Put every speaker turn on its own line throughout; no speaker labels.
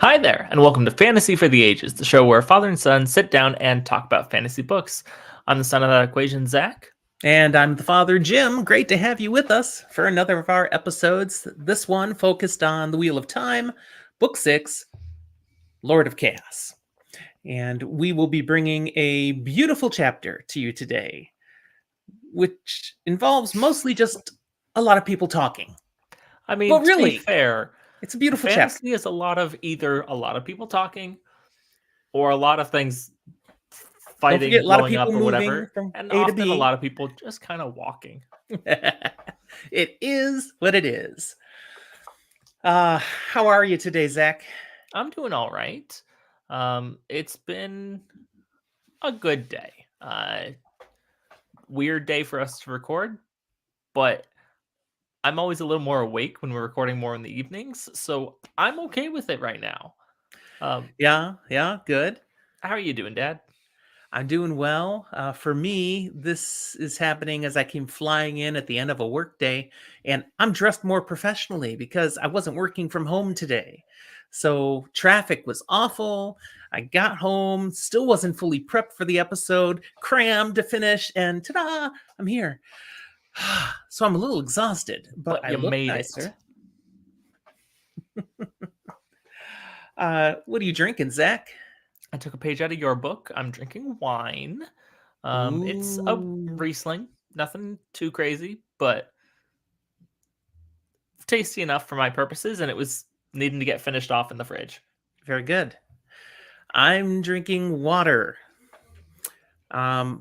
Hi there, and welcome to Fantasy for the Ages, the show where father and son sit down and talk about fantasy books. I'm the son of that equation, Zach.
And I'm the father, Jim. Great to have you with us for another of our episodes. This one focused on The Wheel of Time, Book 6, Lord of Chaos. And we will be bringing a beautiful chapter to you today, which involves mostly just a lot of people talking.
I mean,
But
to be
really,
fair,
it's a beautiful chapter.
fantasy is a lot of either a lot of people talking or a lot of things
Don't
fighting,
forget, a lot of
blowing
people
up, or
moving
whatever,
from
and
A to
often a
B.
lot of people just kind of walking.
It is what it is. How are you today, Zach?
I'm doing all right. It's been a good day. Weird day for us to record, but I'm always a little more awake when we're recording more in the evenings, so I'm okay with it right now.
Yeah, good.
How are you doing, Dad?
I'm doing well. For me, this is happening as I came flying in at the end of a workday, and I'm dressed more professionally because I wasn't working from home today. So traffic was awful. I got home, still wasn't fully prepped for the episode, crammed to finish, and ta-da, I'm here. So I'm a little exhausted, but
But
I
you
look
made it.
nicer. What are you drinking, Zach?
I took a page out of your book. I'm drinking wine. It's a
Ooh,
Riesling, nothing too crazy, but tasty enough for my purposes, and it was needing to get finished off in the fridge.
very good. I'm drinking water.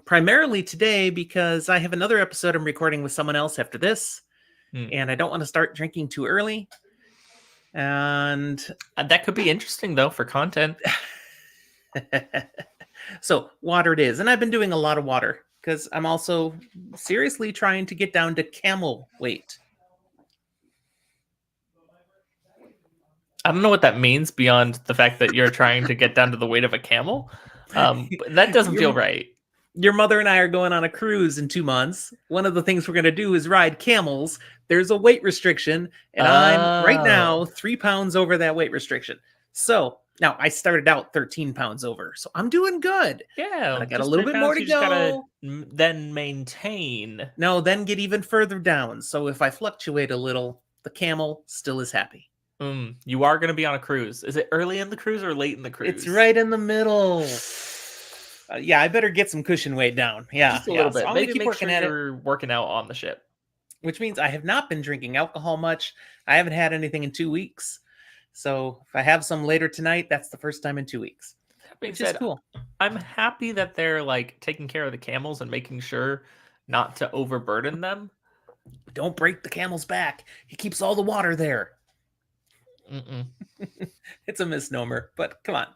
Primarily today because I have another episode I'm recording with someone else after this,
Hmm.
and I don't want to start drinking too early. And
That could be interesting though for content.
so water it is. And I've been doing a lot of water because I'm also seriously trying to get down to camel weight.
I don't know what that means beyond the fact that you're trying to get down to the weight of a camel. But that doesn't feel
your,
right.
your mother and I are going on a cruise in 2 months. One of the things we're going to do is ride camels. There's a weight restriction, and I'm right now
Oh,
3 pounds over that weight restriction. So now I started out 13 pounds over. So I'm doing good, but
yeah,
I got a
just
little
three
bit more
pounds.
to
You just gotta
go.
then maintain.
No, then get even further down. So if I fluctuate a little, the camel still is happy.
You are gonna be on a cruise. Is it early in the cruise or late in the
It's
cruise?
right in the middle. Yeah, I better get some cushion weight down. Yeah,
Just a
yeah.
little
So
bit.
I'm going to
Maybe
keep
make
working
sure
at it,
you're working out on the ship.
which means I have not been drinking alcohol much. I haven't had anything in 2 weeks. So if I have some later tonight, that's the first time in 2 weeks,
That being
which is
said,
cool.
I'm happy that they're like taking care of the camels and making sure not to overburden them.
Don't break the camel's back. He keeps all the water there.
Mm-mm.
It's a misnomer, but come on.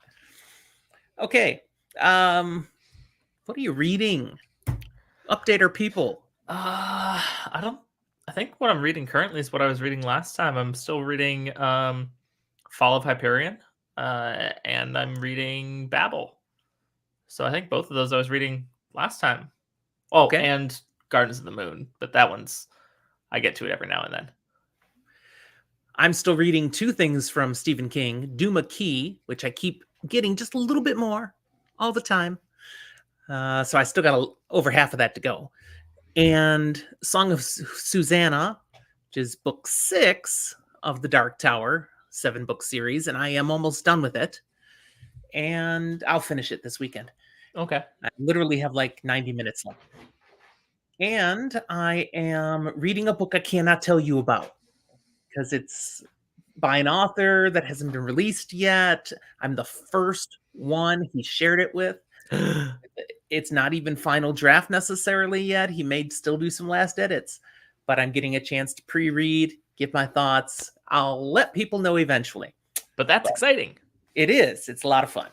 Okay. Um, what are you reading? Update our people.
I don't. I think what I'm reading currently is what I was reading last time. I'm still reading Fall of Hyperion, and I'm reading Babel. So I think both of those I was reading last time. Oh,
Okay.
and Gardens of the Moon, but that one's I get to it every now and then.
I'm still reading two things from Stephen King, Duma Key, which I keep getting just a little bit more all the time. So I still got over half of that to go. And Song of Susanna, which is book 6 of the Dark Tower 7-book series, and I am almost done with it. And I'll finish it this weekend.
Okay.
I literally have like 90 minutes left. And I am reading a book I cannot tell you about because it's by an author that hasn't been released yet. I'm the first one he shared it with. It's not even final draft necessarily yet. He may still do some last edits, but I'm getting a chance to pre-read, give my thoughts. I'll let people know eventually.
But that's exciting.
It is. It's a lot of fun.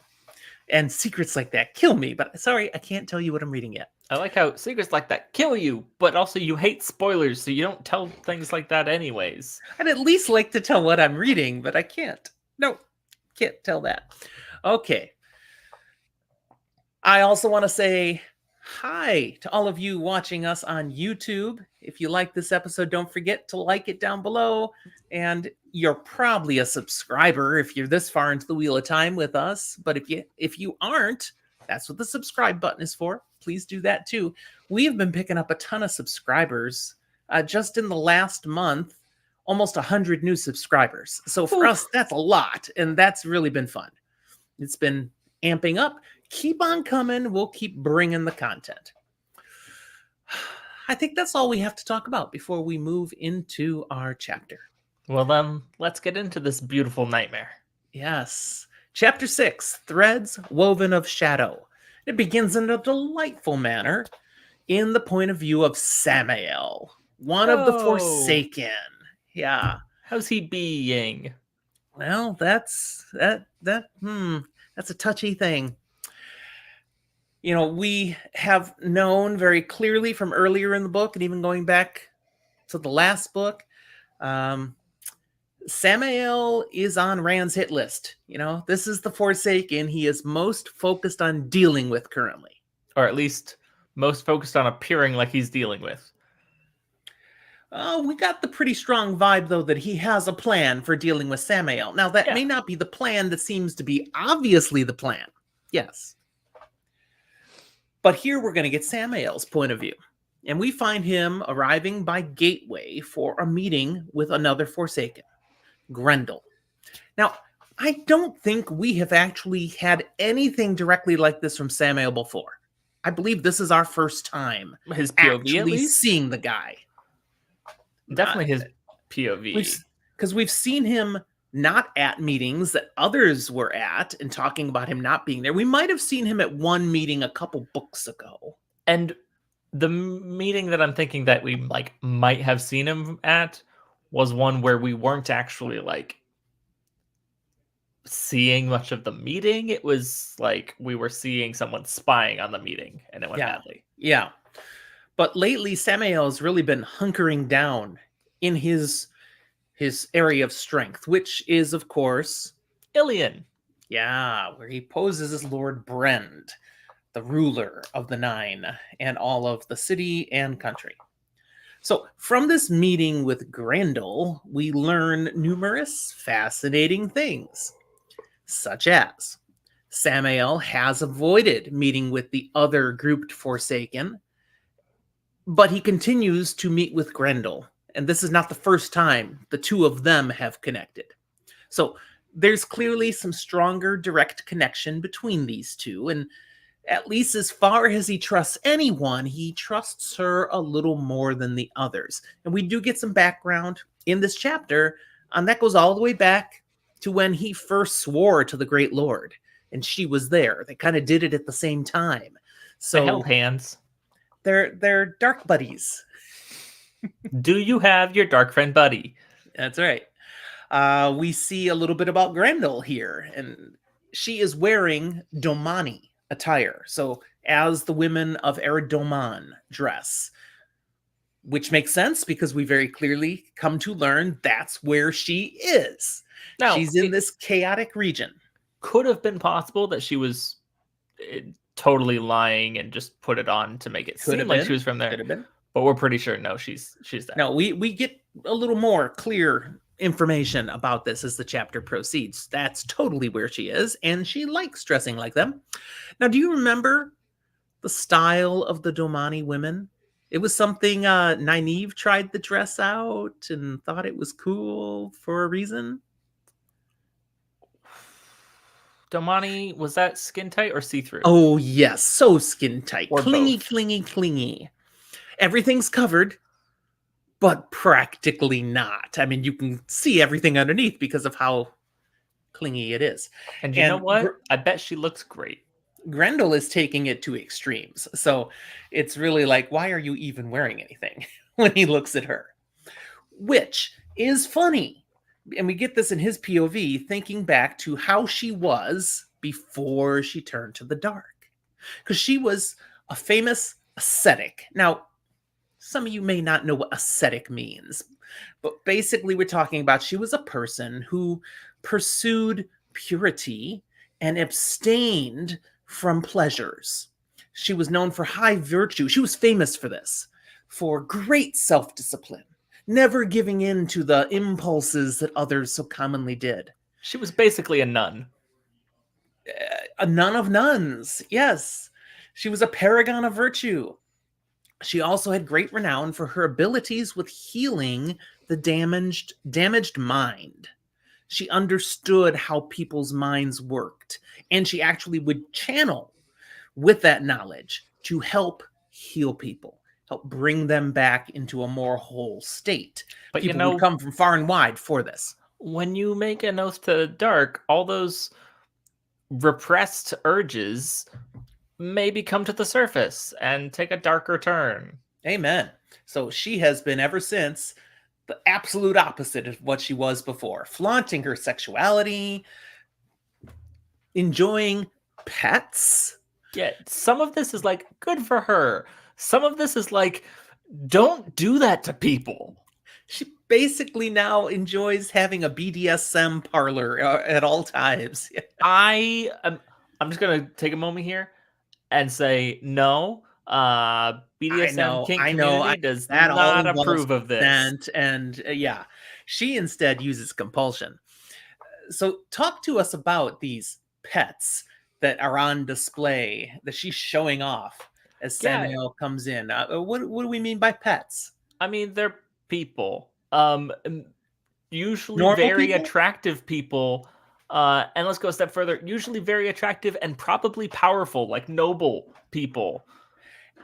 And secrets like that kill me, but sorry, I can't tell you what I'm reading yet.
I like how secrets like that kill you, but also you hate spoilers, so you don't tell things like that anyways.
I'd at least like to tell what I'm reading, but I can't. No, can't tell that. Okay. I also want to say hi to all of you watching us on YouTube. If you like this episode, don't forget to like it down below. And you're probably a subscriber if you're this far into the Wheel of Time with us. But if you aren't, that's what the subscribe button is for. Please do that too. We have been picking up a ton of subscribers just in the last month, almost 100 new subscribers. So for us, that's a lot, and that's really been fun. It's been amping up. Keep on coming. We'll keep bringing the content. I think that's all we have to talk about before we move into our chapter.
Well, then, let's get into this beautiful nightmare.
Yes. Chapter 6, Threads Woven of Shadow. It begins in a delightful manner in the point of view of Samael, one of the Forsaken. Yeah.
How's he being?
Well, that's a touchy thing. You know, we have known very clearly from earlier in the book and even going back to the last book, Samael is on Rand's hit list. You know, this is the Forsaken he is most focused on dealing with currently.
Or at least most focused on appearing like he's dealing with.
We got the pretty strong vibe, though, that he has a plan for dealing with Samael. Now, that may not be the plan that seems to be obviously the plan. Yes. But here we're going to get Samael's point of view. And we find him arriving by Gateway for a meeting with another Forsaken, Grendel. Now, I don't think we have actually had anything directly like this from Samael before. I believe this is our first time
his POV
actually seeing the guy.
Definitely his POV.
Because we've seen him not at meetings that others were at and talking about him not being there. We might have seen him at one meeting a couple books ago.
And the meeting that I'm thinking that we might have seen him at was one where we weren't actually seeing much of the meeting. It was like we were seeing someone spying on the meeting and it went badly.
Yeah. But lately, Samael has really been hunkering down in his area of strength, which is, of course,
Ilion.
Yeah, where he poses as Lord Brend, the ruler of the Nine and all of the city and country. So from this meeting with Grendel, we learn numerous fascinating things, such as Samael has avoided meeting with the other grouped Forsaken, but he continues to meet with Grendel. And this is not the first time the two of them have connected. So there's clearly some stronger direct connection between these two. And at least as far as he trusts anyone, he trusts her a little more than the others. And we do get some background in this chapter, and that goes all the way back to when he first swore to the Great Lord. And she was there. They kind of did it at the same time. So
they held hands.
They're dark buddies.
Do you have your dark friend buddy?
That's right. We see a little bit about Grendel here, and she is wearing Domani attire. So as the women of Eridoman dress, which makes sense because we very clearly come to learn that's where she is. Now, she's in this chaotic region.
Could have been possible that she was totally lying and just put it on to make it seem like she was from there.
Could have been.
But we're pretty sure, no, she's there.
No, we get a little more clear information about this as the chapter proceeds. That's totally where she is, and she likes dressing like them. Now, do you remember the style of the Domani women? It was something Nynaeve tried the dress out and thought it was cool for a reason.
Domani, was that skin tight or see-through?
Oh, yes, so skin tight.
Or
clingy,
both.
clingy. Everything's covered, but practically not. I mean, you can see everything underneath because of how clingy it is.
And you know what? I bet she looks great.
Grendel is taking it to extremes. So it's really like, why are you even wearing anything when he looks at her? Which is funny. And we get this in his POV, thinking back to how she was before she turned to the dark. Because she was a famous ascetic. Now, some of you may not know what ascetic means, but basically we're talking about she was a person who pursued purity and abstained from pleasures. She was known for high virtue. She was famous for this, for great self-discipline, never giving in to the impulses that others so commonly did.
She was basically a nun.
A nun of nuns, yes. She was a paragon of virtue. She also had great renown for her abilities with healing the damaged mind. She understood how people's minds worked, and she actually would channel with that knowledge to help heal people, help bring them back into a more whole state.
But
People would come from far and wide for this.
when you make an oath to the dark, all those repressed urges maybe come to the surface and take a darker turn.
Amen. So she has been ever since the absolute opposite of what she was before, flaunting her sexuality, enjoying pets.
Yeah, some of this is like good for her. Some of this is like, don't do that to people.
She basically now enjoys having a BDSM parlor at all times.
I'm just gonna take a moment here and say no. BDSM kink community does
that all
not
involves
approve of this.
consent, and yeah, she instead uses compulsion. So talk to us about these pets that are on display that she's showing off as
Yeah.
Samuel comes in. What do we mean by pets?
I mean, they're people. Usually
Normal
very
people?
attractive people. And let's go a step further. Usually very attractive and probably powerful, like noble people.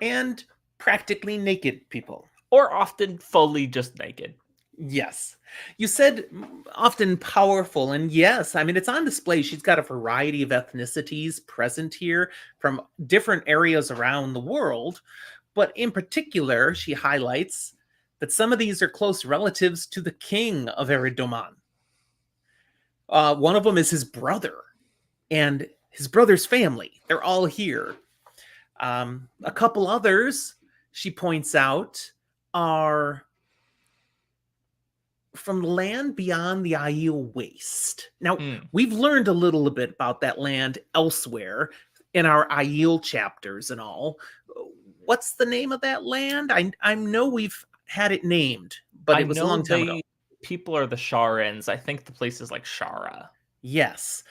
And practically naked people.
Or often fully just naked.
Yes. You said often powerful, and yes, I mean, it's on display. She's got a variety of ethnicities present here from different areas around the world, but in particular, she highlights that some of these are close relatives to the king of Eridoman. One of them is his brother and his brother's family. They're all here. A couple others, she points out, are from land beyond the Aiel Waste. Now, we've learned a little bit about that land elsewhere in our Aiel chapters and all. What's the name of that land? I know we've had it named, but it was a long time ago.
People are the Sharans. I think the place is like Shara.
Yes.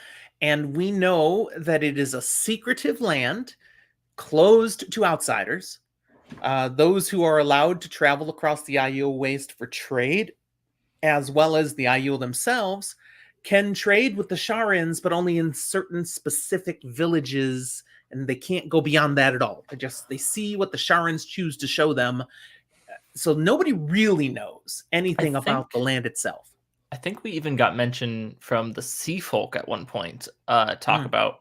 And we know that it is a secretive land, closed to outsiders. Those who are allowed to travel across the Aiel Waste for trade, as well as the Aiel themselves, can trade with the Sharans, but only in certain specific villages, and they can't go beyond that at all. They see what the Sharans choose to show them. So nobody really knows anything about the land itself.
I think we even got mention from the Sea Folk at one point, talk about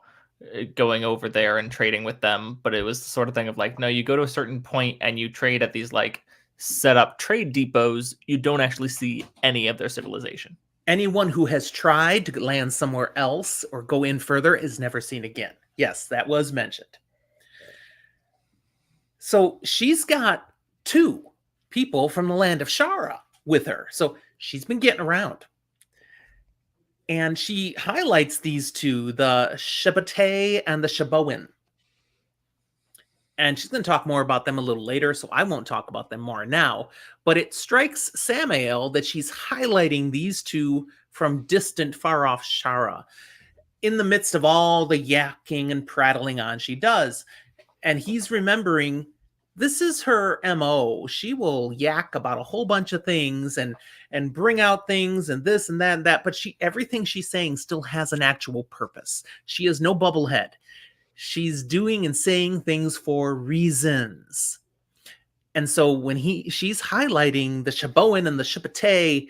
going over there and trading with them, but it was the sort of thing of like, no, you go to a certain point and you trade at these like set up trade depots. You don't actually see any of their civilization.
Anyone who has tried to land somewhere else or go in further is never seen again. Yes, that was mentioned. So she's got 2 people from the land of Shara with her. So she's been getting around. And she highlights these 2, the Shabate and the Shaboan. And she's going to talk more about them a little later, so I won't talk about them more now. But it strikes Samael that she's highlighting these 2 from distant, far-off Shara in the midst of all the yakking and prattling on she does. And he's remembering this is her MO. She will yak about a whole bunch of things and bring out things and this and that and that, but everything she's saying still has an actual purpose. She is no bubblehead. She's doing and saying things for reasons. And so when she's highlighting the Shaboan and the Shipate,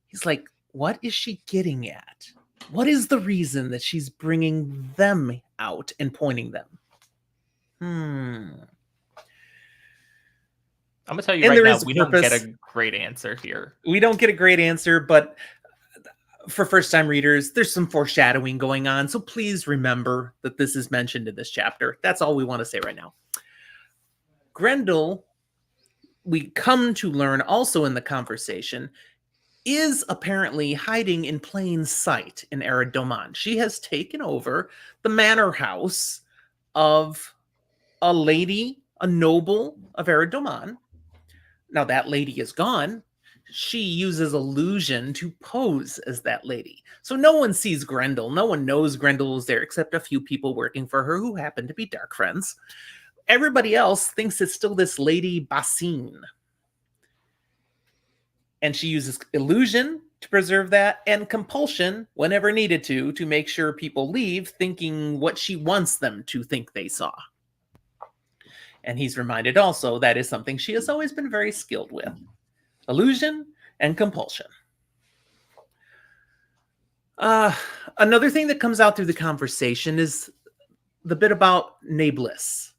he's like, what is she getting at? What is the reason that she's bringing them out and pointing them?
I'm going to tell you right now, we don't get a great answer here.
We don't get a great answer, but for first-time readers, there's some foreshadowing going on, so please remember that this is mentioned in this chapter. That's all we want to say right now. Grendel, we come to learn also in the conversation, is apparently hiding in plain sight in Eridoman. She has taken over the manor house of a lady, a noble of Eridoman. Now that lady is gone. she uses illusion to pose as that lady. So no one sees Grendel. No one knows Grendel is there except a few people working for her who happen to be dark friends. Everybody else thinks it's still this lady Basine. And she uses illusion to preserve that and compulsion whenever needed to make sure people leave thinking what she wants them to think they saw. And he's reminded also that is something she has always been very skilled with: illusion and compulsion. Another thing that comes out through the conversation is the bit about Nablus.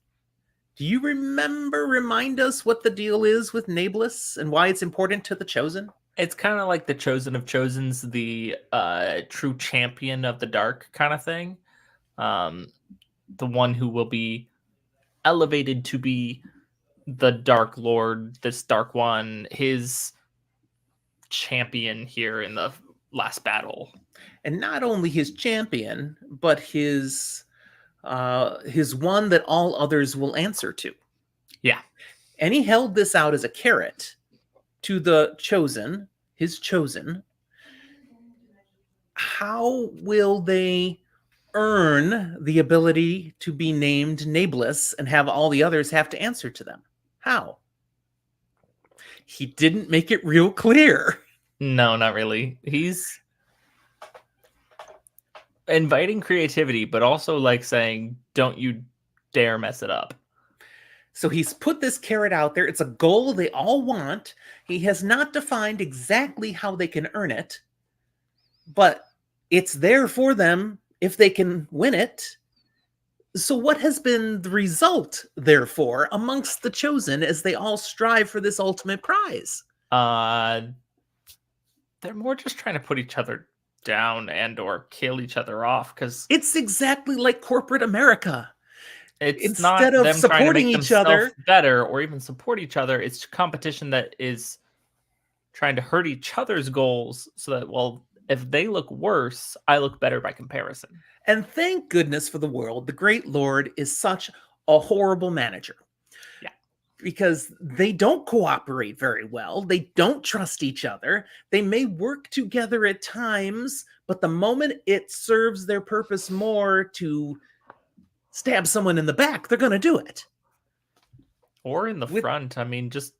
Do you remind us what the deal is with Nablus and why it's important to the Chosen?
It's kind of like the Chosen of Chosens, the true champion of the dark kind of thing. The one who will be elevated to be the Dark Lord, this Dark One, his champion here in the last battle.
And not only his champion, but his one that all others will answer to.
Yeah.
And he held this out as a carrot to the Chosen, his Chosen. How will they earn the ability to be named Nablus and have all the others have to answer to them? How? He didn't make it real clear.
No, not really. He's inviting creativity, but also like saying, don't you dare mess it up.
So he's put this carrot out there. It's a goal they all want. He has not defined exactly how they can earn it, but it's there for them if they can win it. So what has been the result, therefore, amongst the Chosen as they all strive for this ultimate prize?
They're more just trying to put each other down and or kill each other off, because
it's exactly like corporate America.
It's
instead
not
of
them
supporting
trying to make
each other
better or even support each other. It's competition that is trying to hurt each other's goals, so that, well, if they look worse, I look better by comparison.
And thank goodness for the world, the Great Lord is such a horrible manager.
Yeah.
Because they don't cooperate very well. They don't trust each other. They may work together at times, but the moment it serves their purpose more to stab someone in the back, they're going to do it.
Or in the front. I mean, just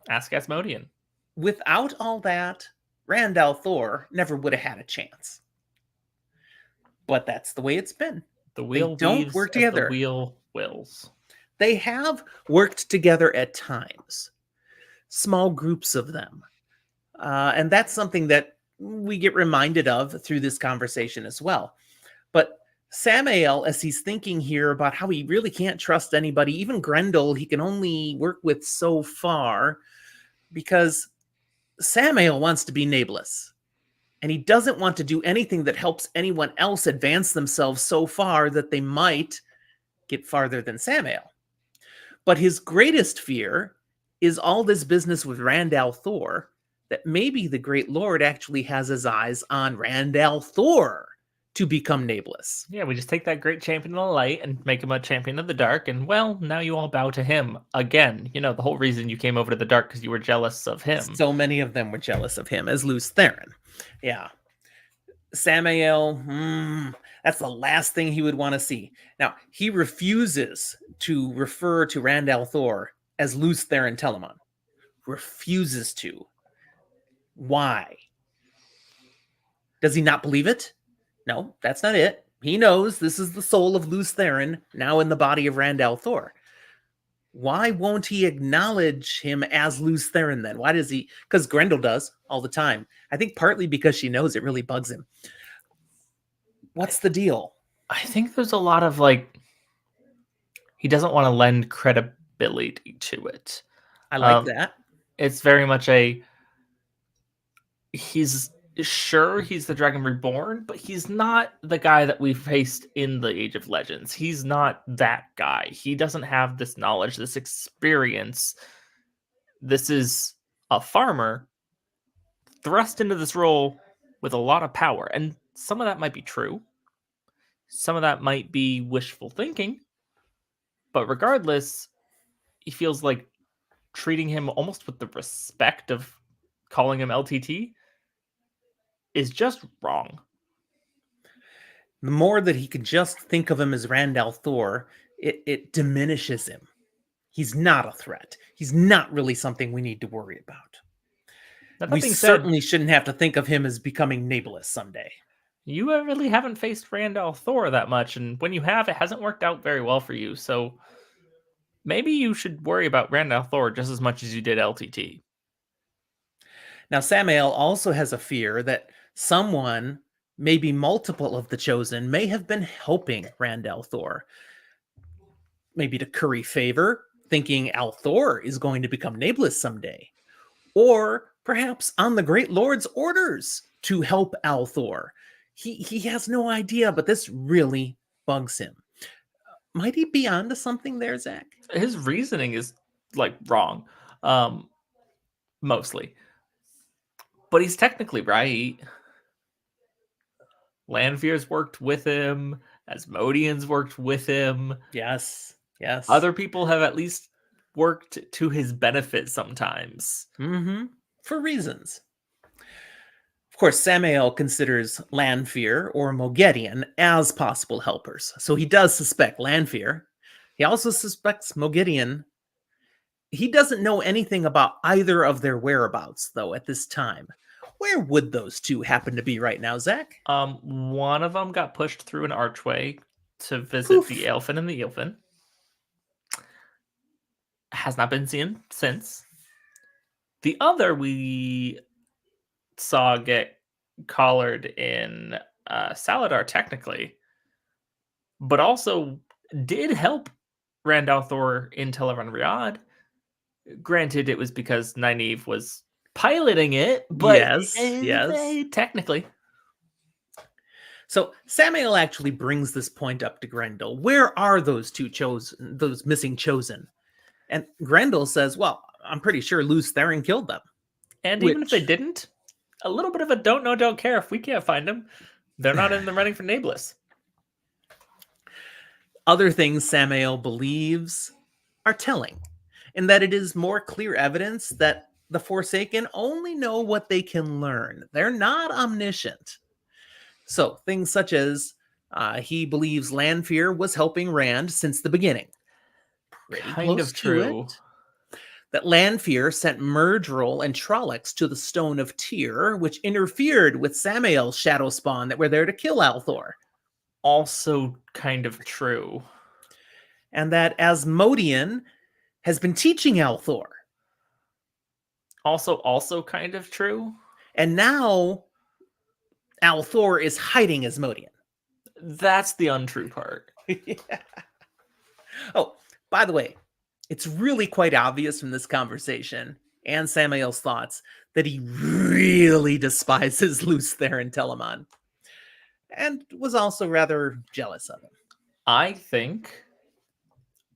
ask Asmodean.
Without all that, Rand al'Thor never would have had a chance. But that's the way it's been.
The wheel
don't work together.
The wheel wills.
They have worked together at times, small groups of them. And that's something that we get reminded of through this conversation as well. But Samael, as he's thinking here about how he really can't trust anybody, even Grendel, he can only work with so far, because Samael wants to be Nablus. And he doesn't want to do anything that helps anyone else advance themselves so far that they might get farther than Samael. But his greatest fear is all this business with Rand al'Thor, that maybe the Great Lord actually has his eyes on Rand al'Thor to become Nablus.
Yeah, we just take that great champion of the light and make him a champion of the dark, and, well, now you all bow to him again. You know, the whole reason you came over to the dark because you were jealous of him.
So many of them were jealous of him as Lews Therin. Yeah. Samael, that's the last thing he would want to see. Now, he refuses to refer to Rand al'Thor as Lews Therin Telamon. Refuses to. Why? Does he not believe it? No, that's not it. He knows this is the soul of Lews Therin, now in the body of Rand al'Thor. Why won't he acknowledge him as Lews Therin then? Why does he? Because Grendel does all the time. I think partly because she knows it really bugs him. What's the deal?
I think there's a lot of, like, he doesn't want to lend credibility to it.
I like that.
It's very much he's sure he's the Dragon Reborn, but he's not the guy that we faced in the Age of Legends. He's not that guy. He doesn't have this knowledge, this experience. This is a farmer thrust into this role with a lot of power. And some of that might be true. Some of that might be wishful thinking. But regardless, he feels like treating him almost with the respect of calling him LTT is just wrong.
The more that he could just think of him as Randall Thor, it diminishes him. He's not a threat. He's not really something we need to worry about.
Now,
We
that being said,
certainly shouldn't have to think of him as becoming Nablus someday.
you really haven't faced Randall Thor that much, and when you have, it hasn't worked out very well for you. So maybe you should worry about Randall Thor just as much as you did LTT.
Now, Samael also has a fear that someone, maybe multiple of the Chosen, may have been helping Randall Thor. Maybe to curry favor, thinking Althor is going to become Nablus someday. Or perhaps on the Great Lord's orders to help Althor. He has no idea, but this really bugs him. Might he be onto something there, Zach?
His reasoning is wrong, mostly, but he's technically right. Lanfear's worked with him, Asmodean's worked with him.
Yes. Yes.
Other people have at least worked to his benefit sometimes.
Mm-hmm. For reasons. Of course, Samael considers Lanfear or Mogedion as possible helpers, so he does suspect Lanfear. He also suspects Mogedion. He doesn't know anything about either of their whereabouts, though, at this time. Where would those two happen to be right now, Zach?
One of them got pushed through an archway to visit
Poof.
the Elfin and the Eilfin. Has not been seen since. The other we saw get collared in Saladar, technically, but also did help Randall Thor in Teleron Riyadh. Granted, it was because Nynaeve was piloting it, but
Yes.
Technically.
So Samael actually brings this point up to Grendel. Where are those two chosen, those missing chosen? And Grendel says, well, I'm pretty sure Luce Theron killed them.
And even if they didn't, a little bit of a don't know, don't care if we can't find them. They're not in the running for Nablus.
Other things Samael believes are telling, in that it is more clear evidence that the Forsaken only know what they can learn. They're not omniscient. So things such as he believes Lanfear was helping Rand since the beginning. Pretty
Kind
close
of
to
true.
it. That Lanfear sent Murdril and Trollocs to the Stone of Tyr, which interfered with Samael's shadow spawn that were there to kill Althor.
Also kind of true.
And that Asmodean has been teaching Althor.
Also kind of true.
And now Althor is hiding Asmodean.
That's the untrue part.
Yeah. Oh, by the way, it's really quite obvious from this conversation and Samael's thoughts that he really despises Luce Theron Telemon, and was also rather jealous of him.
I think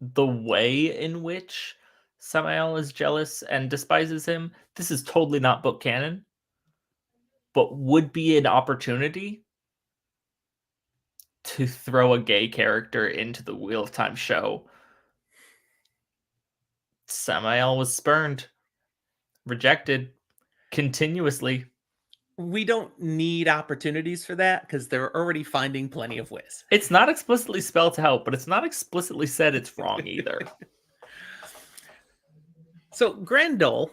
the way in which Samael is jealous and despises him, this is totally not book canon, but would be an opportunity to throw a gay character into the Wheel of Time show. Samael was spurned, rejected continuously.
We don't need opportunities for that because they're already finding plenty of ways.
It's not explicitly spelled out, but it's not explicitly said it's wrong either.
So Grendel,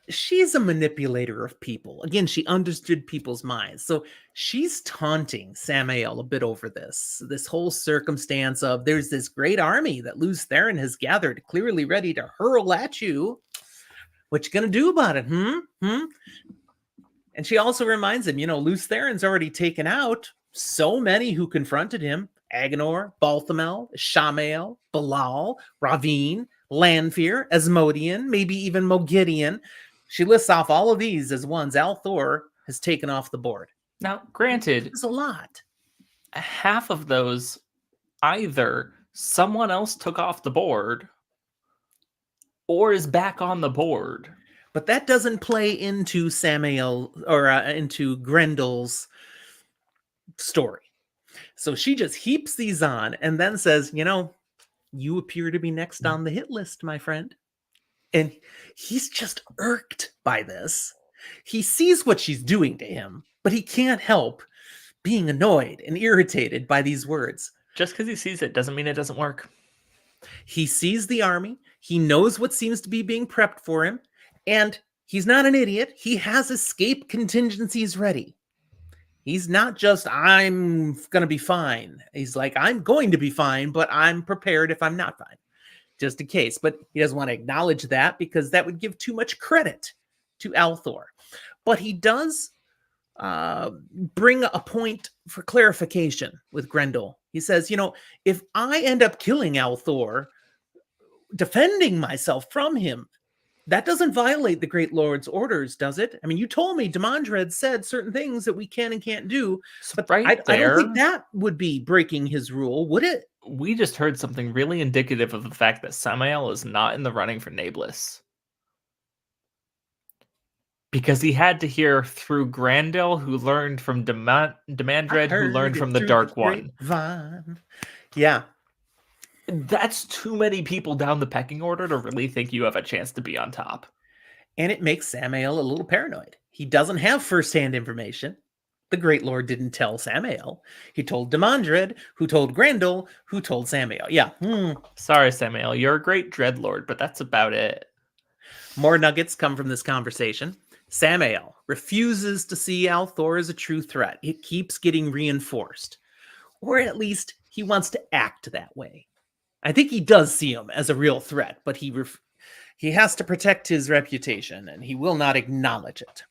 she's a manipulator of people. Again, she understood people's minds. So she's taunting Samael a bit over this whole circumstance of there's this great army that Luce Theron has gathered, clearly ready to hurl at you. What you gonna do about it? And she also reminds him, Luce Theron's already taken out so many who confronted him. Agenor, Balthamel, Shamael, Balal, Ravine, Lanfear, Asmodean, maybe even Mogedion. She lists off all of these as ones Althor has taken off the board.
Now, granted,
It's a lot.
half of those either someone else took off the board or is back on the board.
But that doesn't play into Samael or into Grendel's story. So she just heaps these on and then says, you appear to be next on the hit list, my friend. And he's just irked by this. He sees what she's doing to him, but he can't help being annoyed and irritated by these words.
Just because he sees it doesn't mean it doesn't work.
He sees the army, he knows what seems to be being prepped for him, and he's not an idiot. He has escape contingencies ready. He's not just, I'm going to be fine. He's like, I'm going to be fine, but I'm prepared if I'm not fine, just in case. But he doesn't want to acknowledge that because that would give too much credit to Althor. But he does bring a point for clarification with Grendel. He says, if I end up killing Althor, defending myself from him, that doesn't violate the Great Lord's orders, does it? I mean, you told me Demandred said certain things that we can and can't do, but I don't think that would be breaking his rule, would it?
We just heard something really indicative of the fact that Samael is not in the running for Nablus. Because he had to hear through Grendel, who learned from Demandred, who learned from the Dark One.
Yeah.
That's too many people down the pecking order to really think you have a chance to be on top.
And it makes Samael a little paranoid. He doesn't have firsthand information. The Great Lord didn't tell Samael. He told Demandred, who told Grendel, who told Samael. Yeah.
Sorry, Samael. You're a great Dreadlord, but that's about it.
More nuggets come from this conversation. Samael refuses to see Althor as a true threat. It keeps getting reinforced. Or at least he wants to act that way. I think he does see him as a real threat, but he has to protect his reputation, and he will not acknowledge it.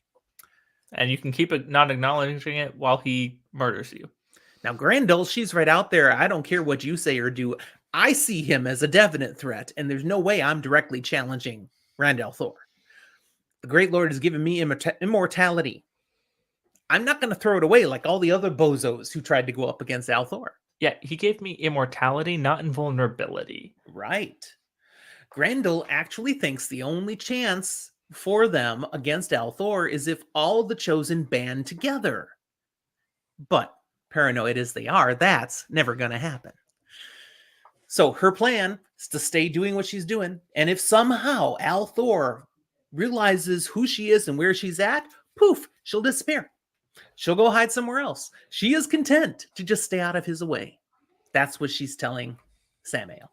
And you can keep not acknowledging it while he murders you.
Now, Grendel, she's right out there. I don't care what you say or do. I see him as a definite threat, and there's no way I'm directly challenging Rand al'Thor. The Great Lord has given me immortality. I'm not going to throw it away like all the other bozos who tried to go up against al'Thor.
Yeah, he gave me immortality, not invulnerability.
Right. Grendel actually thinks the only chance for them against al'Thor is if all the Chosen band together. But, paranoid as they are, that's never going to happen. So her plan is to stay doing what she's doing, and if somehow al'Thor realizes who she is and where she's at, poof, she'll disappear. She'll go hide somewhere else. She is content to just stay out of his way. That's what she's telling Samael.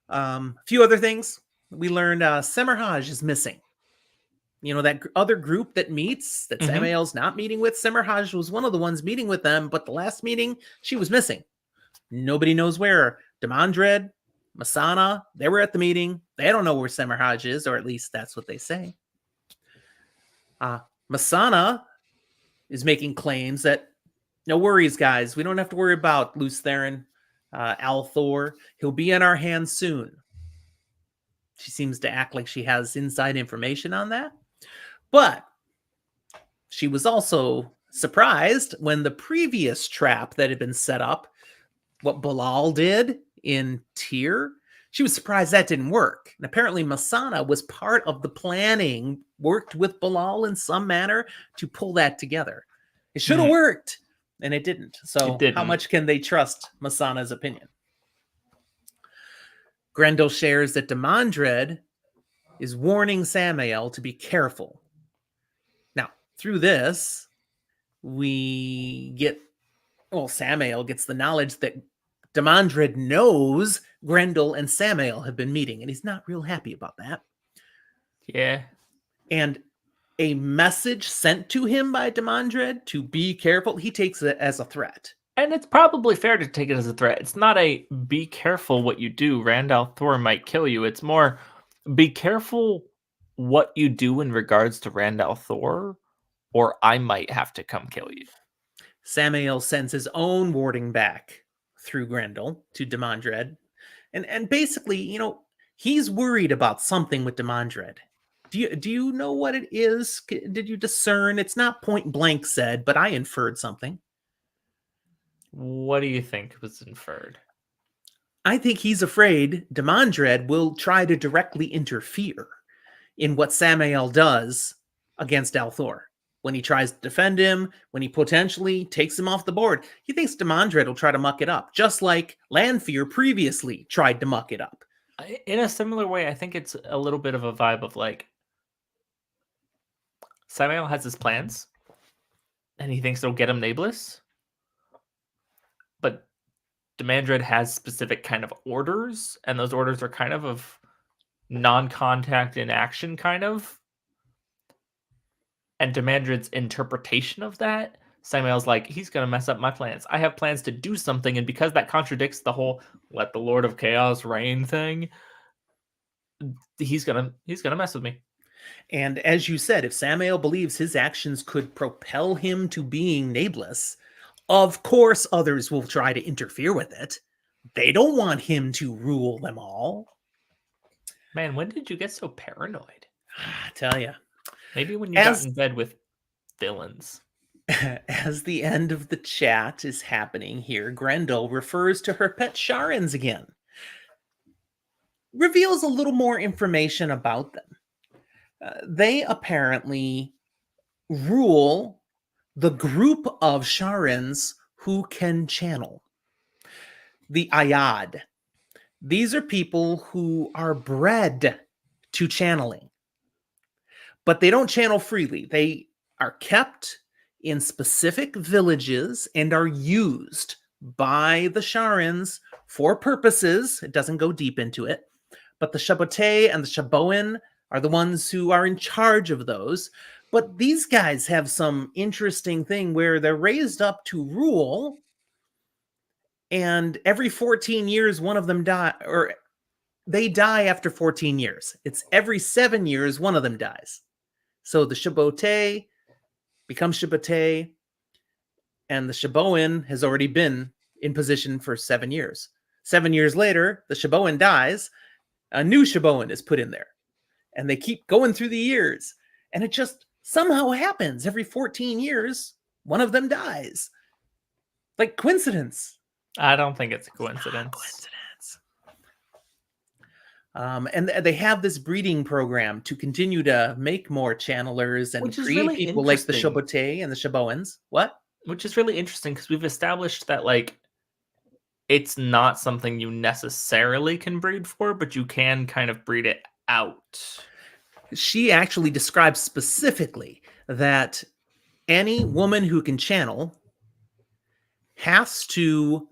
A few other things. We learned Semerhaj is missing. You know, that other group that meets, that Samael's not meeting with, Semerhaj was one of the ones meeting with them, but the last meeting, she was missing. Nobody knows where. Demandred, Masana, they were at the meeting. They don't know where Semerhaj is, or at least that's what they say. Masana is making claims that, no worries, guys. We don't have to worry about Lews Therin, al'Thor. He'll be in our hands soon. She seems to act like she has inside information on that. But she was also surprised when the previous trap that had been set up, what Bilal did in Tyr, she was surprised that didn't work. And apparently Masana was part of the planning, worked with Bilal in some manner to pull that together. It should have worked, and it didn't. So how much can they trust Masana's opinion? Grendel shares that Demandred is warning Samael to be careful. Now, through this, Samael gets the knowledge that Demandred knows Grendel and Samael have been meeting, and he's not real happy about that.
Yeah.
And a message sent to him by Demandred to be careful, he takes it as a threat.
And it's probably fair to take it as a threat. It's not a be careful what you do, Rand al'Thor might kill you. It's more be careful what you do in regards to Rand al'Thor, or I might have to come kill you.
Samael sends his own warding back through Grendel to Demandred. And basically, you know, he's worried about something with Demandred. Do you know what it is? Did you discern? It's not point blank said, but I inferred something.
What do you think was inferred?
I think he's afraid Demandred will try to directly interfere in what Samael does against al'Thor. When he tries to defend him, when he potentially takes him off the board, he thinks Demandred will try to muck it up, just like Lanfear previously tried to muck it up.
In a similar way, I think it's a little bit of a vibe of like Samael has his plans and he thinks it'll get him nameless, but Demandred has specific kind of orders, and those orders are kind of non-contact inaction kind of. And Demandred's interpretation of that, Samael's like, he's gonna mess up my plans. I have plans to do something, and because that contradicts the whole "let the Lord of Chaos reign" thing, he's gonna mess with me.
And as you said, if Samael believes his actions could propel him to being nameless, of course others will try to interfere with it. They don't want him to rule them all.
Man, when did you get so paranoid?
I tell you.
Maybe when you got
As
in bed with villains.
as the end of the chat is happening here, Grendel refers to her pet Sharans again. Reveals a little more information about them. They apparently rule the group of Sharans who can channel. The Ayad. These are people who are bred to channeling, but they don't channel freely. They are kept in specific villages and are used by the Sharans for purposes. It doesn't go deep into it, but the Shabote and the Shaboan are the ones who are in charge of those. But these guys have some interesting thing where they're raised up to rule, and every 14 years, one of them die, or they die after 14 years. It's every 7 years, one of them dies. So the Shabote becomes Shabote, and the Shaboan has already been in position for 7 years. 7 years later, the Shaboan dies, a new Shaboan is put in there, and they keep going through the years, and it just somehow happens every 14 years, one of them dies. Like coincidence.
I don't think it's a coincidence.
Coincidence. And they have this breeding program to continue to make more channelers and
Which is
create
really
people like the
interesting.
Shabote and the Shaboans. What?
Which is really interesting because we've established that like it's not something you necessarily can breed for, but you can kind of breed it out.
She actually describes specifically that any woman who can channel has to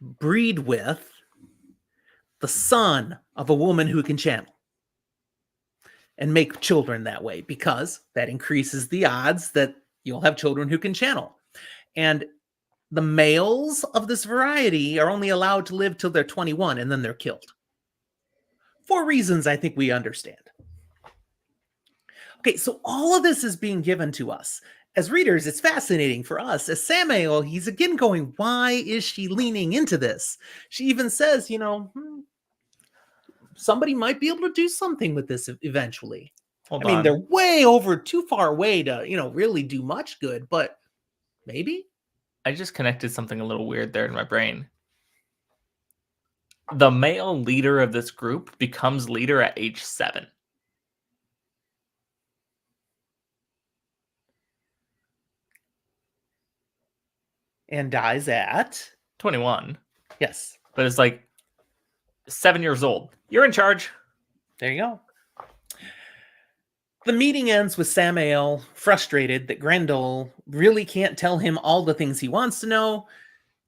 breed with the son of a woman who can channel and make children that way, because that increases the odds that you'll have children who can channel. And the males of this variety are only allowed to live till they're 21, and then they're killed. For reasons I think we understand. Okay, so all of this is being given to us. As readers, it's fascinating for us. As Samael, he's again going, why is she leaning into this? She even says, somebody might be able to do something with this eventually.
Hold
I mean,
on.
they're way over, too far away to, really do much good, but maybe?
I just connected something a little weird there in my brain. The male leader of this group becomes leader at age 7.
And dies at
21.
Yes.
But it's like 7 years old. You're in charge.
There you go. The meeting ends with Samael frustrated that Grendel really can't tell him all the things he wants to know,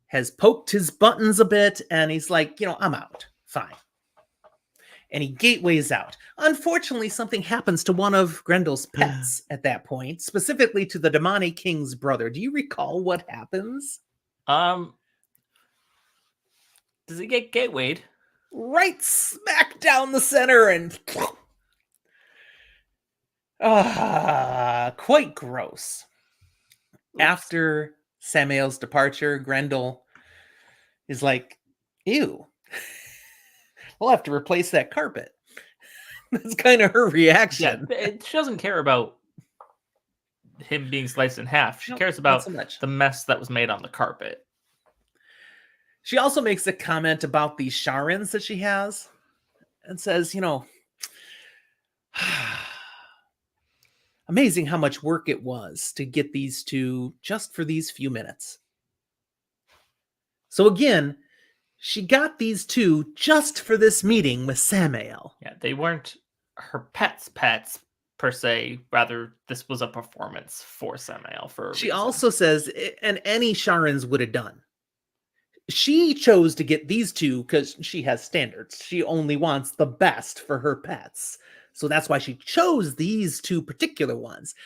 has poked his buttons a bit, and he's like, I'm out. Fine. And he gateways out. Unfortunately, something happens to one of Grendel's pets at that point, specifically to the demonic king's brother. Do you recall what happens?
Does he get gatewayed?
Right smack down the center, and quite gross. Oops. After Samael's departure, Grendel is like, ew. We'll have to replace that carpet. That's kind of her reaction.
Yeah, she doesn't care about him being sliced in half. She cares about
so
the mess that was made on the carpet.
She also makes a comment about these Sharans that she has and says, amazing how much work it was to get these two just for these few minutes. So again, She got these two just for this meeting with Samael.
Yeah, they weren't her pets per se. Rather, this was a performance for Samael for a
She
reason.
also says, and any Sharans would have done. She chose to get these two because she has standards. She only wants the best for her pets. So that's why she chose these two particular ones.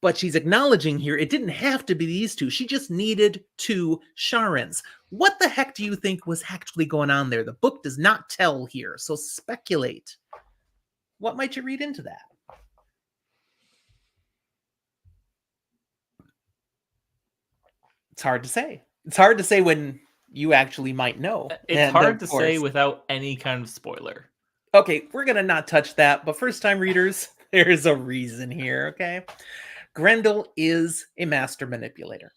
But she's acknowledging here it didn't have to be these two. She just needed two Sharans. What the heck do you think was actually going on there? The book does not tell here, so speculate. What might you read into that? It's hard to say. It's hard to say when you actually might know.
It's
And
hard to
of
say
course-
without any kind of spoiler.
Okay, we're going to not touch that, but first time readers, there's a reason here, okay? Grendel is a master manipulator.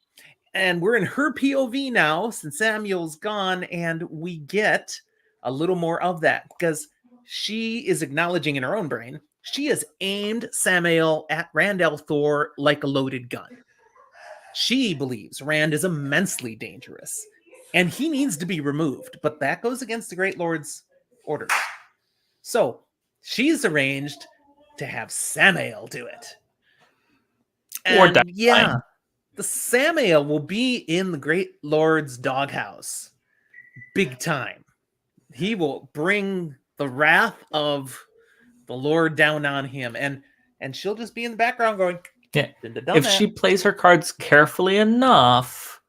And we're in her POV now since Samuel's gone, and we get a little more of that because she is acknowledging in her own brain she has aimed Samael at Rand al'Thor like a loaded gun. She believes Rand is immensely dangerous and he needs to be removed, but that goes against the Great Lord's orders. So she's arranged to have Samael do it.
Or
And
die.
yeah, the Samael will be in the Great Lord's doghouse. Big time. He will bring the wrath of the Lord down on him. And she'll just be in the background going,
Yeah.
"Done
If
that."
she plays her cards carefully enough,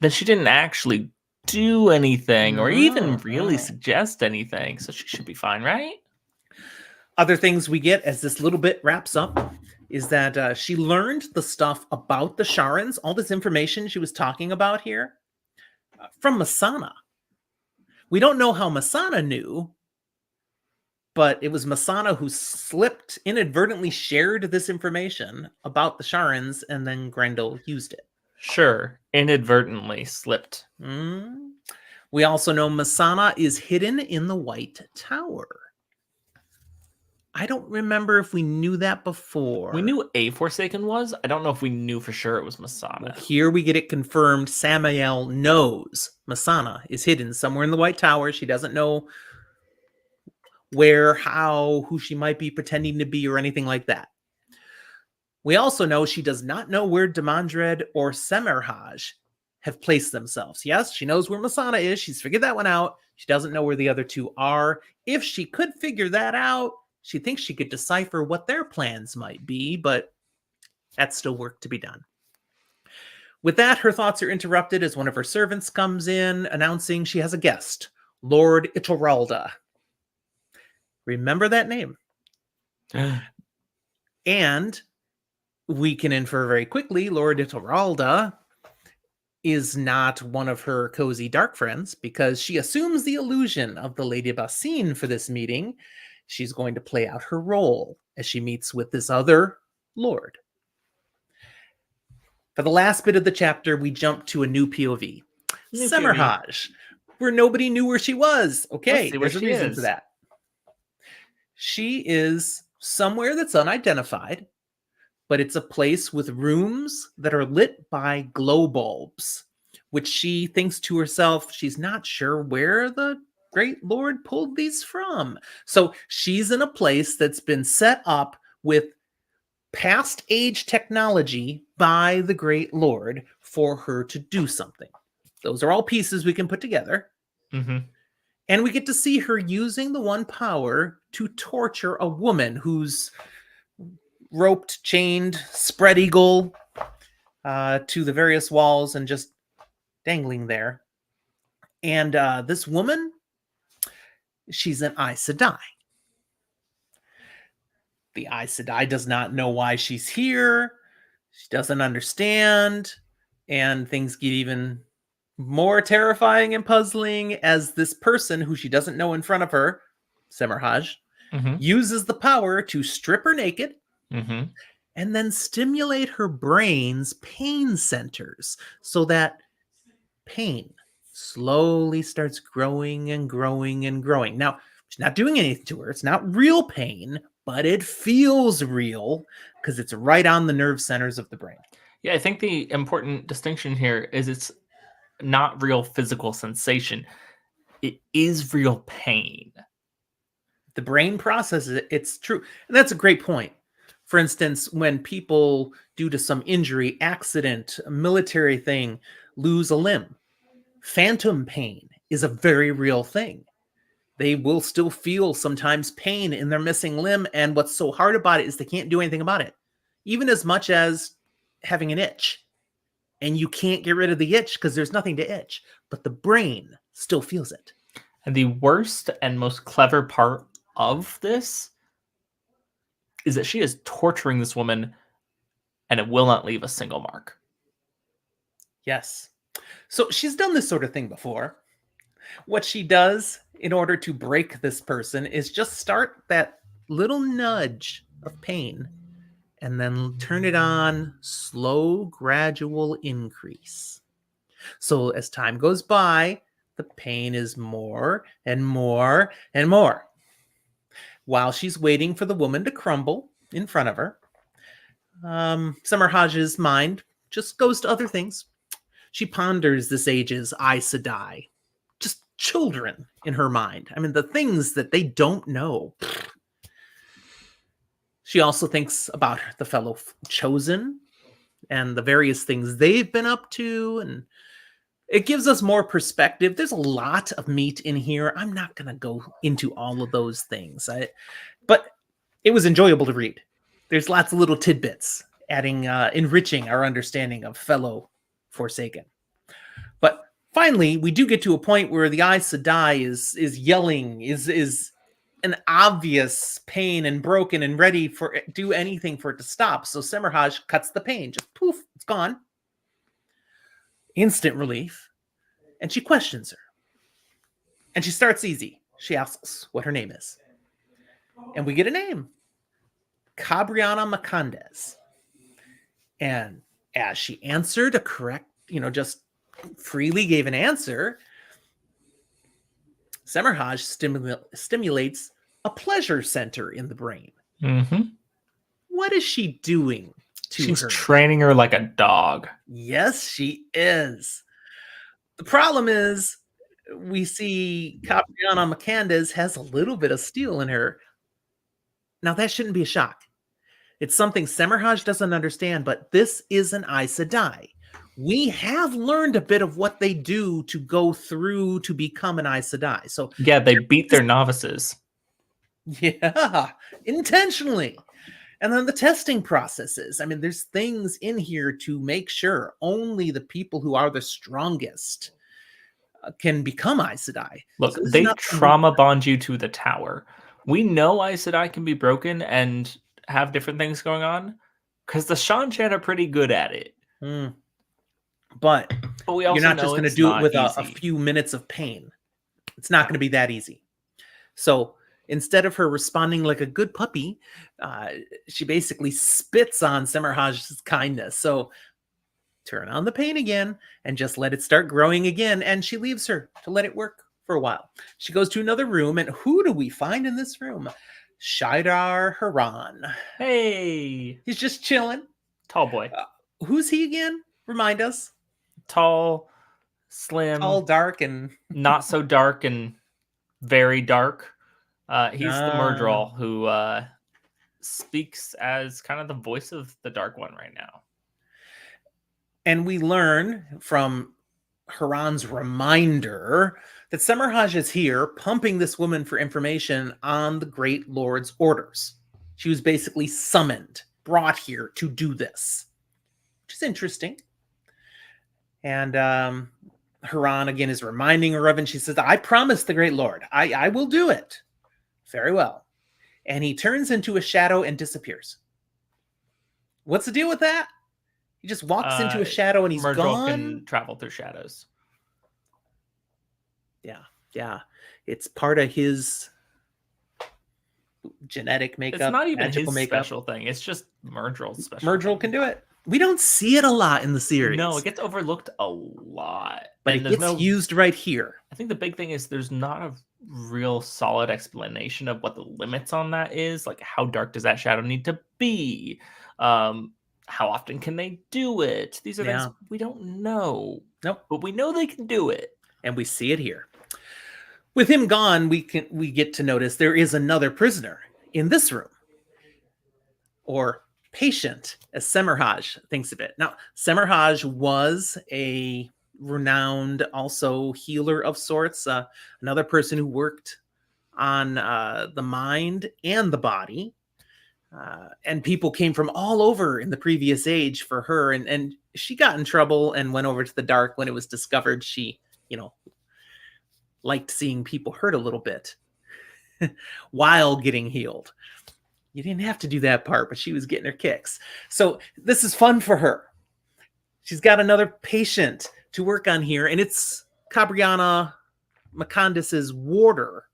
then she didn't actually do anything or even really suggest anything. So she should be fine, right?
Other things we get as this little bit wraps up is that she learned the stuff about the Sharans, all this information she was talking about here, from Masana. We don't know how Masana knew, but it was Masana who inadvertently shared this information about the Sharans, and then Grendel used it.
Sure, inadvertently slipped.
We also know Masana is hidden in the White Tower. I don't remember if we knew that before.
We knew a Forsaken was. I don't know if we knew for sure it was Masana.
Well, here we get it confirmed. Samael knows Masana is hidden somewhere in the White Tower. She doesn't know where, how, who she might be pretending to be or anything like that. We also know she does not know where Demandred or Semerhaj have placed themselves. Yes, she knows where Masana is. She's figured that one out. She doesn't know where the other two are. If she could figure that out, she thinks she could decipher what their plans might be, but that's still work to be done. With that, her thoughts are interrupted as one of her servants comes in, announcing she has a guest, Lord Ituralda. Remember that name. And we can infer very quickly, Lord Ituralda is not one of her cozy dark friends because she assumes the illusion of the Lady Bassine for this meeting. She's going to play out her role as she meets with this other lord. For the last bit of the chapter, we jump to a new POV. Semerhaj, where nobody knew where she was. Okay, there's a reason for that. She is somewhere that's unidentified, but it's a place with rooms that are lit by glow bulbs, which she thinks to herself, she's not sure where the Great Lord pulled these from. So she's in a place that's been set up with past age technology by the Great Lord for her to do something. Those are all pieces we can put together. And we get to see her using the one power to torture a woman who's roped, chained, spread eagle to the various walls and just dangling there. And this woman, she's an Aes Sedai. The Aes Sedai does not know why she's here. She doesn't understand. And things get even more terrifying and puzzling as this person who she doesn't know in front of her, Semerhaj, uses the power to strip her naked and then stimulate her brain's pain centers so that pain slowly starts growing and growing and growing. Now, she's not doing anything to her. It's not real pain, but it feels real because it's right on the nerve centers of the brain.
Yeah, I think the important distinction here is it's not real physical sensation. it is real pain.
The brain processes it. It's true. And that's a great point. For instance, when people, due to some injury, accident, a military thing, lose a limb, phantom pain is a very real thing. They will still feel sometimes pain in their missing limb. And what's so hard about it is they can't do anything about it, even as much as having an itch. And you can't get rid of the itch because there's nothing to itch, but the brain still feels it.
And the worst and most clever part of this is that she is torturing this woman and it will not leave a single mark.
Yes. So she's done this sort of thing before. What she does in order to break this person is just start that little nudge of pain and then turn it on, slow, gradual increase. So as time goes by, the pain is more and more and more. While she's waiting for the woman to crumble in front of her, Summer Hodge's mind just goes to other things. She ponders this age's Aes Sedai, just children in her mind. I mean, the things that they don't know. She also thinks about the fellow chosen and the various things they've been up to, and it gives us more perspective. There's a lot of meat in here. I'm not going to go into all of those things, but it was enjoyable to read. There's lots of little tidbits adding, enriching our understanding of fellow Forsaken. But finally, we do get to a point where the Aes Sedai is yelling, is an obvious pain and broken and ready for it, do anything for it to stop. So Semerhaj cuts the pain, just poof, it's gone. Instant relief. And she questions her. And she starts easy. She asks what her name is. And we get a name. Cabriana Macandes. And as she answered a correct, just freely gave an answer, Semerhaj stimulates a pleasure center in the brain.
Mm-hmm.
What is she doing to her?
She's training her like a dog.
Yes, she is. The problem is we see Cabriana Macandes has a little bit of steel in her. Now, that shouldn't be a shock. It's something Semerhaj doesn't understand, but this is an Aes Sedai. We have learned a bit of what they do to go through to become an Aes Sedai. So
yeah, they beat their novices.
Yeah, intentionally. And then the testing processes. I mean, there's things in here to make sure only the people who are the strongest can become Aes Sedai.
Look,
So
they trauma bond you to the tower. We know Aes Sedai can be broken and have different things going on because the Shan-Chan are pretty good at it.
But
we also
you're not just going to do it with a few minutes of pain. It's not going to be that easy. So instead of her responding like a good puppy, she basically spits on Semerhaj's kindness. So turn on the pain again and just let it start growing again. And she leaves her to let it work for a while. She goes to another room. And who do we find in this room? Shaidar Haran.
Hey.
He's just chilling.
Tall boy.
Who's he again? Remind us.
Tall, slim.
Tall, dark, and...
not so dark and very dark. He's the Murdral who speaks as kind of the voice of the Dark One right now.
And we learn from Haran's reminder that Semerhaj is here pumping this woman for information on the Great Lord's orders. She was basically summoned, brought here to do this, which is interesting. And Haran again is reminding her of it. And she says, I promised the Great Lord, I will do it. Very well. And he turns into a shadow and disappears. What's the deal with that? He just walks into a shadow and he's gone.
Can travel through shadows.
Yeah. It's part of his genetic makeup.
It's not even his
makeup.
special thing. It's just Murdrill's special
Murdrill
thing.
Can do it. We don't see it a lot in the series.
No, it gets overlooked a lot.
But it gets used right here.
I think the big thing is there's not a real solid explanation of what the limits on that is. Like, how dark does that shadow need to be? How often can they do it? These are things we don't know.
Nope.
But we know they can do it.
And we see it here. With him gone, we get to notice there is another prisoner in this room, or patient, as Semerhaj thinks of it. Now, Semerhaj was a renowned also healer of sorts, another person who worked on the mind and the body. And people came from all over in the previous age for her, and she got in trouble and went over to the dark when it was discovered she, liked seeing people hurt a little bit while getting healed. You didn't have to do that part, but she was getting her kicks. So this is fun for her. She's got another patient to work on here, and it's Cabriana Macandis's warder.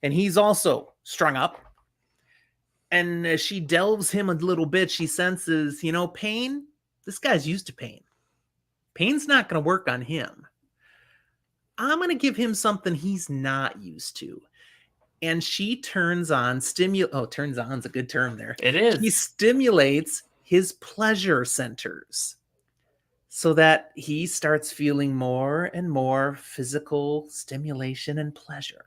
And he's also strung up. And as she delves him a little bit, she senses, pain. This guy's used to pain. Pain's not going to work on him. I'm going to give him something he's not used to. And she turns on, turns on's a good term there.
It is.
She stimulates his pleasure centers so that he starts feeling more and more physical stimulation and pleasure.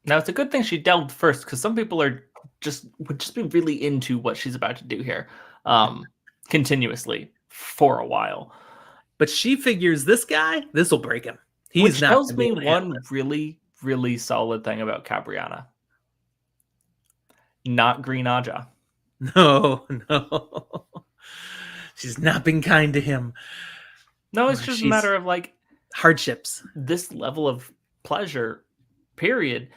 Now, it's a good thing she delved first, because some people would just be really into what she's about to do here, continuously for a while.
But she figures this will break him.
Which tells me one really, really solid thing about Cabriana. Not Green Aja.
No. She's not been kind to him.
No, it's just a matter of
hardships.
This level of pleasure, period,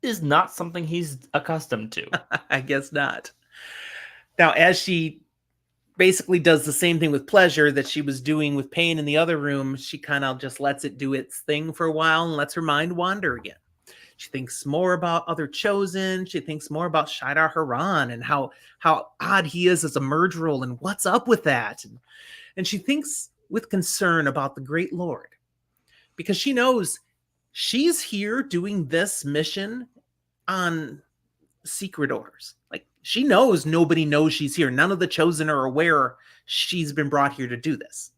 is not something he's accustomed to.
I guess not. Now, as she basically does the same thing with pleasure that she was doing with pain in the other room, she kind of just lets it do its thing for a while and lets her mind wander again. She thinks more about other chosen. She thinks more about Shaidar Haran and how odd he is as a Murdril and what's up with that. And she thinks with concern about the Great Lord, because she knows she's here doing this mission on secret orders. She knows nobody knows she's here. None of the chosen are aware she's been brought here to do this,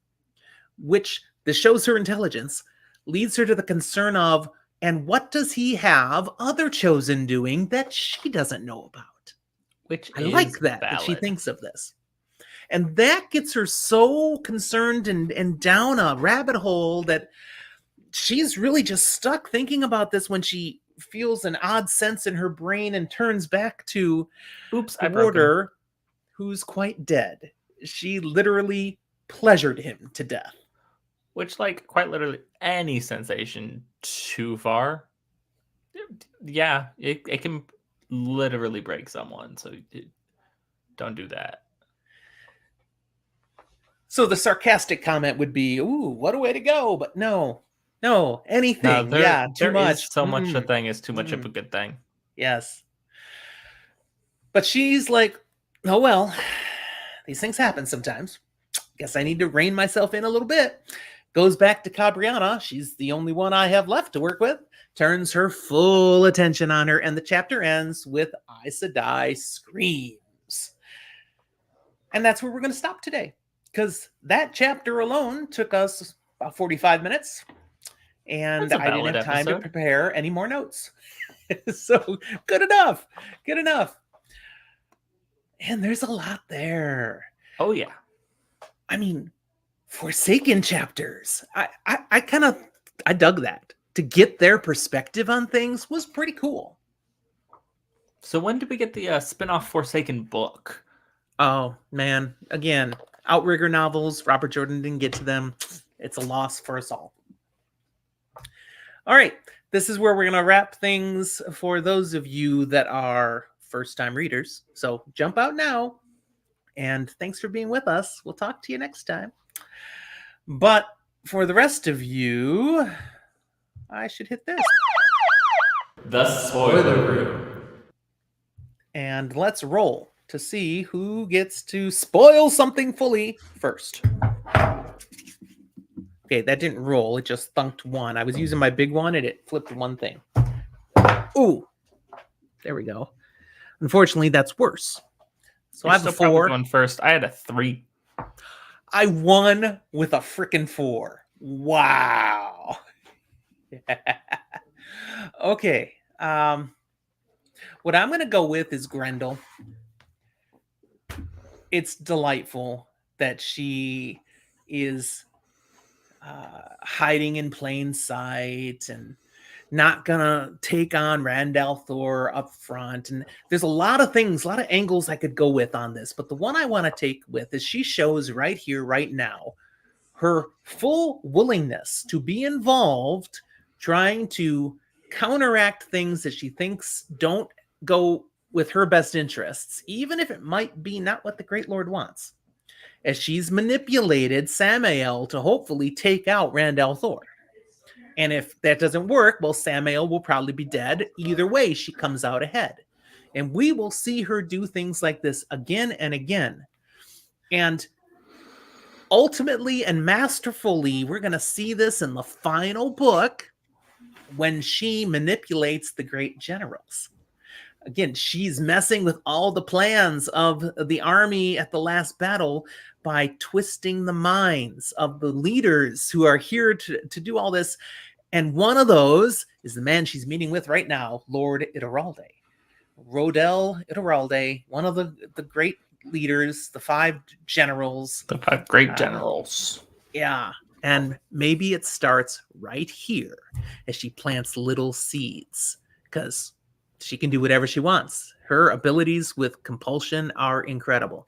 which this shows her intelligence, leads her to the concern of, and what does he have other chosen doing that she doesn't know about?
Which
I like that she thinks of this. And that gets her so concerned and down a rabbit hole that she's really just stuck thinking about this when she feels an odd sense in her brain and turns back to the warder, who's quite dead. She literally pleasured him to death.
Which, quite literally, any sensation too far, yeah, it can literally break someone. So don't do that. So
the sarcastic comment would be, "Ooh, what a way to go!" But no, anything. Too much.
So much a thing is too much of a good thing.
Yes. But she's like, oh, well, these things happen sometimes. Guess I need to rein myself in a little bit. Goes back to Cabriana. She's the only one I have left to work with. Turns her full attention on her. And the chapter ends with Aes Sedai screams. And that's where we're going to stop today, because that chapter alone took us about 45 minutes. And I didn't have time to prepare any more notes. So good enough. And there's a lot there.
Oh, yeah.
I mean, Forsaken chapters. I dug that. To get their perspective on things was pretty cool.
So when did we get the spin-off Forsaken book?
Oh, man. Again, Outrigger novels. Robert Jordan didn't get to them. It's a loss for us all. All right. This is where we're going to wrap things for those of you that are first-time readers. So jump out now. And thanks for being with us. We'll talk to you next time. But for the rest of you, I should hit this.
The spoiler room.
And let's roll to see who gets to spoil something fully first. Okay, that didn't roll. It just thunked one. I was using my big one and it flipped one thing. Ooh. There we go. Unfortunately, that's worse. So I have a 4.
One first. I had a 3.
I won with a frickin' 4. Wow. Okay. What I'm going to go with is Grendel. It's delightful that she is hiding in plain sight and not gonna take on Randall Thor up front. And there's a lot of things, a lot of angles I could go with on this, but the one I want to take with is she shows right here, right now, her full willingness to be involved, trying to counteract things that she thinks don't go with her best interests, even if it might be not what the Great Lord wants, as she's manipulated Samael to hopefully take out Randall Thor. And if that doesn't work, well, Samael will probably be dead. Either way, she comes out ahead. And we will see her do things like this again and again. And ultimately and masterfully, we're going to see this in the final book when she manipulates the great generals. Again, she's messing with all the plans of the army at the last battle by twisting the minds of the leaders who are here to do all this. And one of those is the man she's meeting with right now, Lord Iturralde. Rodel Iturralde, one of the great leaders, the 5 generals.
The 5 great generals.
Yeah. And maybe it starts right here as she plants little seeds, because she can do whatever she wants. Her abilities with compulsion are incredible.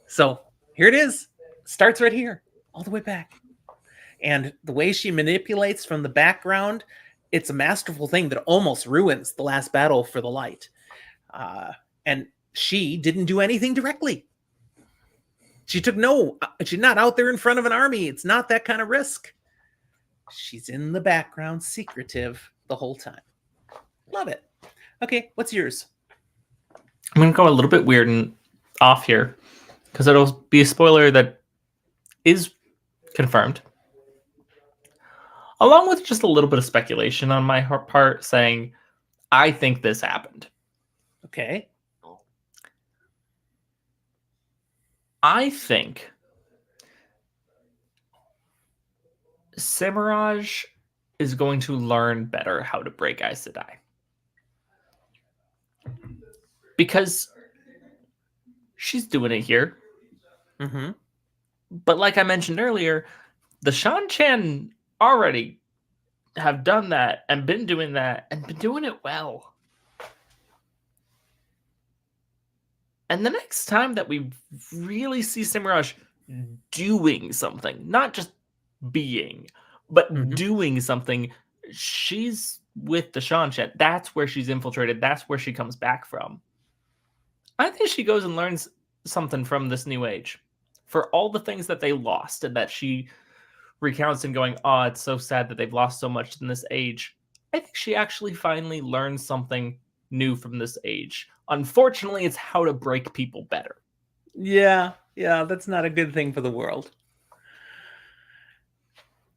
So here it is. Starts right here, all the way back. And the way she manipulates from the background, it's a masterful thing that almost ruins the last battle for the light. And she didn't do anything directly. She's not out there in front of an army. It's not that kind of risk. She's in the background, secretive the whole time. Love it. Okay, what's yours?
I'm going to go a little bit weird and off here, because it'll be a spoiler that is confirmed, along with just a little bit of speculation on my part saying, I think this happened.
Okay.
I think Samaraj is going to learn better how to break Aes Sedai. Because she's doing it here.
Mm-hmm.
But like I mentioned earlier, the Shan-Chan already have done that and been doing that and been doing it well. And the next time that we really see Samaraj doing something, not just being, but doing something, she's with the Shan-Chan. That's where she's infiltrated. That's where she comes back from. I think she goes and learns something from this new age. For all the things that they lost and that she recounts and going, oh, it's so sad that they've lost so much in this age. I think she actually finally learns something new from this age. Unfortunately, it's how to break people better.
Yeah, that's not a good thing for the world.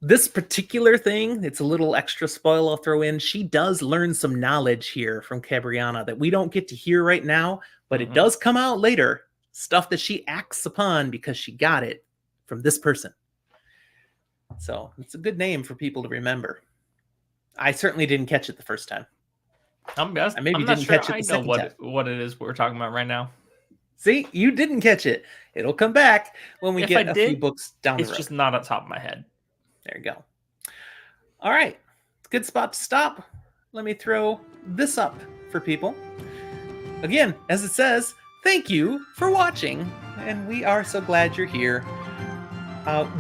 This particular thing, it's a little extra spoil I'll throw in. She does learn some knowledge here from Cabriana that we don't get to hear right now, but it does come out later. Stuff that she acts upon because she got it from this person. So it's a good name for people to remember. I certainly didn't catch it the first time.
I'm not sure catch it I know what it is we're talking about right now.
See, you didn't catch it. It'll come back when we get a few books down the road.
It's just not on top of my head.
There you go. All right. Good spot to stop. Let me throw this up for people. Again, as it says, thank you for watching, and we are so glad you're here.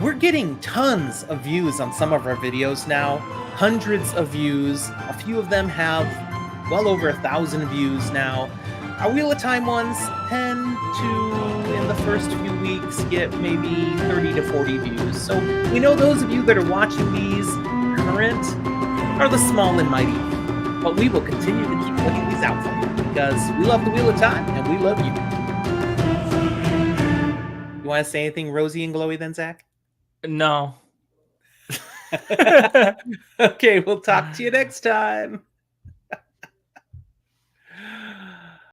We're getting tons of views on some of our videos now, hundreds of views. A few of them have well over 1,000 views now. Our Wheel of Time ones tend to, in the first few weeks, get maybe 30 to 40 views. So we know those of you that are watching these current are the small and mighty. But we will continue to keep putting these out for you because we love the Wheel of Time and we love you. You want to say anything rosy and glowy then, Zach?
No.
Okay, we'll talk to you next time.